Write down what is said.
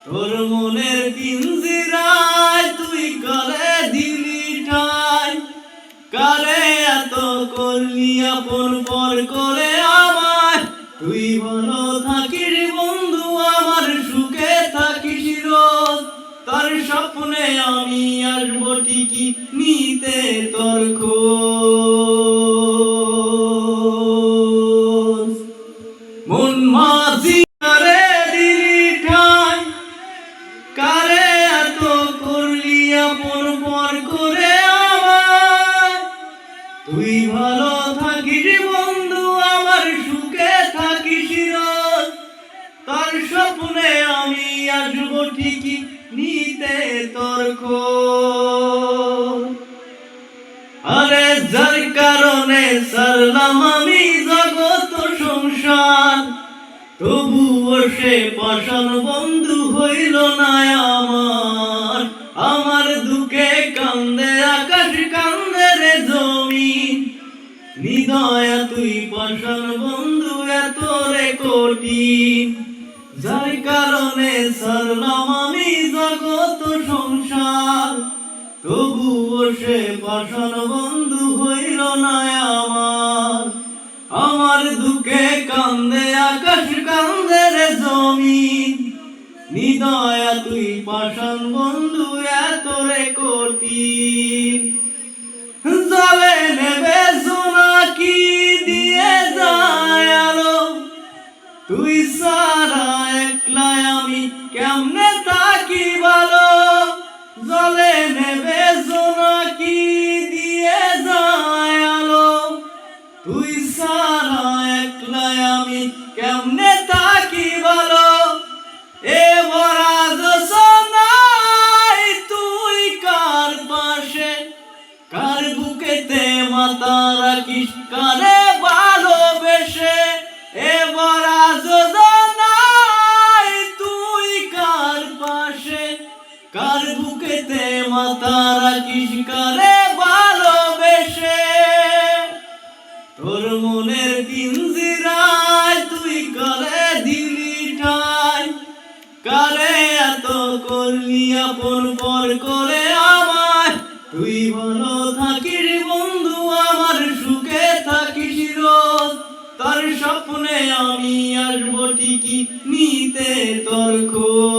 তোর মনের পিঞ্জিরায় তুই কারে দিলি ঠাই, কারে এত করলি আপন পর করে আমায়। তুই ভালো থাকিস বন্ধু আমার সুখে থাকিস রোজ, তার স্বপ্নে আমি আসবো ঠিকই নিতে তোর খোঁজ। মন মাঝি কারে দিলি ঠাই, কারে এত করলি আপন পর করে আমায়। তুই ভালো থাকিস বন্ধু আমার সুখে থাকিস রোজ, তার স্বপ্নে আমি আসবো ঠিকই নিতে তোর খোঁজ। আরে যার কারণে সারলাম আমি জগৎ সংসার, তবুও সে পাষাণ বন্ধু হইল না আমার। আমার দুঃখে কান্দে আকাশ কান্দে রে জমিন, হৃদয় তুই পাষাণ বন্ধু এত রে কঠিন। যার কারণে সারলাম আমি জগৎ সংসার, তবুও সে পাষাণ বন্ধু হইল না আমার। আমার দুঃখে কান্দে আকাশ কান্দে রে জমিন, হৃদয় তুই পাষাণ বন্ধু এত রে কঠিন। জলে নেবে জোনাকি দিয়ে যায় আলো, তুই সারা একলা আমি কেমনে থাকি ভালো। জলে নেবে জোনাকি দিয়ে যায় আলো, তুই সারা একলা আমি কেমনে থাকি ভালো। এ ভরা জোছনায় তুই কার পাশে, কার বুকেতে মাথা রাখিস কারে ভালোবেসে। এ ভরা জোছনায় তুই কার পাশে, কার বুকেতে মাথা রাখিস কারে ভালোবেসে। তোর মনের পিঞ্জিরায় তুই কারে দিলি ঠাই, কারে এত করলি আপন পর করে আমায়। তুই ভালো থাকিস বন্ধু আমার সুখে থাকিস রোজ, তার স্বপ্নে আমি আসবো ঠিকই নিতে তোর খোঁজ।